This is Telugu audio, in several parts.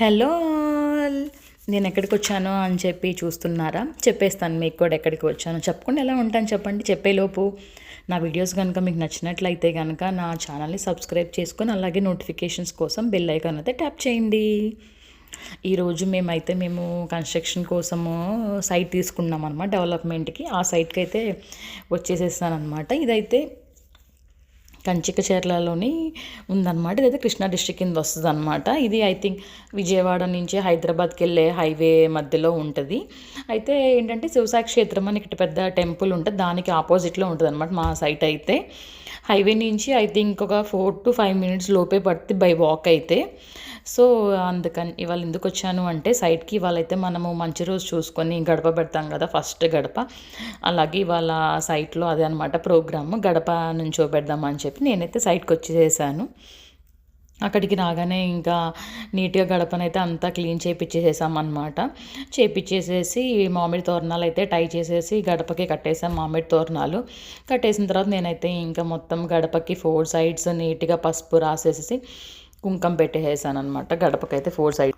Hello all. నేను ఎక్కడికి వచ్చానో అని చెప్పి చూస్తున్నారా? చెప్పేస్తాను మీకు కూడా ఎక్కడికి వచ్చానో. చెప్పకుండా ఎలా ఉంటాను చెప్పండి. చెప్పేలోపు నా వీడియోస్ కనుక మీకు నచ్చినట్లయితే కనుక నా ఛానల్ని సబ్స్క్రైబ్ చేసుకొని అలాగే నోటిఫికేషన్స్ కోసం బెల్ ఐకాన్ అయితే ట్యాప్ చేయండి. ఈరోజు మేము కన్స్ట్రక్షన్ కోసము సైట్ తీసుకున్నాం అనమాట, డెవలప్మెంట్కి. ఆ సైట్కి అయితే వచ్చేసేస్తాను అనమాట. ఇదైతే కంచికచర్లలోని ఉందన్నమాట. ఇదైతే కృష్ణా డిస్ట్రిక్ట్ కింద వస్తుంది అనమాట. ఇది ఐ థింక్ విజయవాడ నుంచి హైదరాబాద్కి వెళ్ళే హైవే మధ్యలో ఉంటుంది. అయితే ఏంటంటే శివసాయి క్షేత్రం అని ఇక్కడ పెద్ద టెంపుల్ ఉంటుంది, దానికి ఆపోజిట్లో ఉంటుంది అనమాట మా సైట్ అయితే. హైవే నుంచి ఐ థింక్ ఒక 4 to 5 minutes లోపే పడుతుంది బై వాక్ అయితే. సో అందుకని ఇవాళ ఎందుకు వచ్చాను అంటే సైట్కి ఇవాళైతే మనము మంచి రోజు చూసుకొని గడప పెడతాం కదా, ఫస్ట్ గడప. అలాగే ఇవాళ సైట్లో అదే అనమాట ప్రోగ్రామ్, గడప నుంచోబెడదామని చెప్పి నేనైతే సైట్కి వచ్చేసాను. అక్కడికి రాగానే ఇంకా నీట్గా గడపనైతే అంతా క్లీన్ చేయించేసామన్నమాట. చేయించేసేసి మామిడి తోరణాలు అయితే టై చేసేసి గడపకి కట్టేసాం. మామిడి తోరణాలు కట్టేసిన తర్వాత నేనైతే ఇంకా మొత్తం గడపకి 4 sides నీట్గా పసుపు రాసేసి కుంకం పెట్టేసాను అనమాట. గడపకైతే 4 sides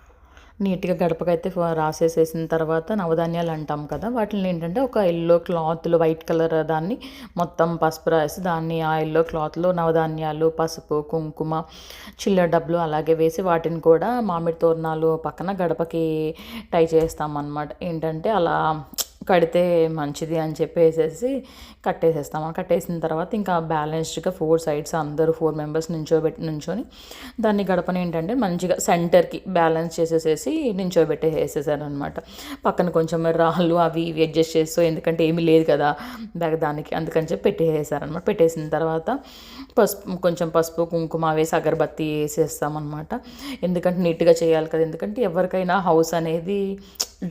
నీట్గా గడపకైతే రాసేసేసిన తర్వాత నవధాన్యాలు అంటాం కదా, వాటిని ఏంటంటే ఒక ఎల్లో క్లాత్లో వైట్ కలర్ దాన్ని మొత్తం పసుపు రాసి దాన్ని ఆ ఎల్లో క్లాత్లో నవధాన్యాలు, పసుపు, కుంకుమ, చిల్లర డబ్బులు అలాగే వేసి వాటిని కూడా మామిడి తోరణాలు పక్కన గడపకి టై చేస్తామన్నమాట. ఏంటంటే అలా కడితే మంచిది అని చెప్పేసేసి కట్టేసేస్తాము. కట్టేసిన తర్వాత ఇంకా బ్యాలెన్స్డ్గా 4 sides అందరూ 4 members నుంచొని దాన్ని గడపని ఏంటంటే మంచిగా సెంటర్కి బ్యాలెన్స్ చేసేసేసి నించోబెట్టేసేసాను అనమాట. పక్కన కొంచెం రాళ్ళు అవి ఇవి అడ్జస్ట్ చేస్తూ, ఎందుకంటే ఏమీ లేదు కదా దానికి, అందుకని చెప్పి పెట్టేసారనమాట. పెట్టేసిన తర్వాత కొంచెం పసుపు కుంకుమ వేసి అగరబత్తి వేసేస్తామన్నమాట. ఎందుకంటే నీట్గా చేయాలి కదా, ఎందుకంటే ఎవరికైనా హౌస్ అనేది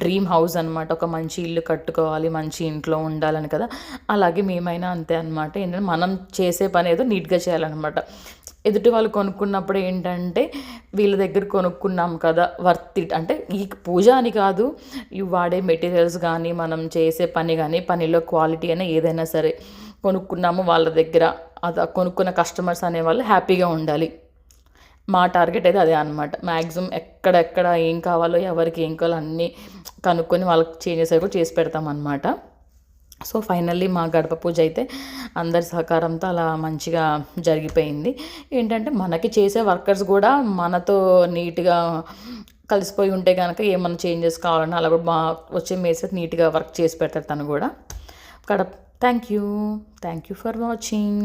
డ్రీమ్ హౌస్ అనమాట. ఒక మంచి ఇల్లు కట్టుకోవాలి, మంచి ఇంట్లో ఉండాలని కదా, అలాగే మేమైనా అంతే అనమాట. ఏంటంటే మనం చేసే పని ఏదో నీట్గా చేయాలన్నమాట. ఎదుటి వాళ్ళు కొనుక్కున్నప్పుడు ఏంటంటే వీళ్ళ దగ్గర కొనుక్కున్నాం కదా వర్త్ ఇట్, అంటే ఈ పూజ అని కాదు, ఇవి వాడే మెటీరియల్స్ కానీ మనం చేసే పని కానీ పనిలో క్వాలిటీ అయినా ఏదైనా సరే కొనుక్కున్నాము వాళ్ళ దగ్గర, అది కొనుక్కున్న కస్టమర్స్ అనేవాళ్ళు హ్యాపీగా ఉండాలి. మా టార్గెట్ అయితే అదే అనమాట. మ్యాక్సిమం ఎక్కడెక్కడ ఏం కావాలో ఎవరికి ఏం కావాలో అన్నీ కనుక్కొని వాళ్ళకి చేంజెస్ అవి కూడా చేసి పెడతామన్నమాట. సో ఫైనల్లీ మా గడప పూజ అయితే అందరి సహకారంతో అలా మంచిగా జరిగిపోయింది. ఏంటంటే మనకి చేసే వర్కర్స్ కూడా మనతో నీట్గా కలిసిపోయి ఉంటే కనుక ఏమన్నా చేంజెస్ కావాలన్నా అలా కూడా వచ్చే మేసేది నీట్గా వర్క్ చేసి పెడతారు తను కూడా. Thank you for watching.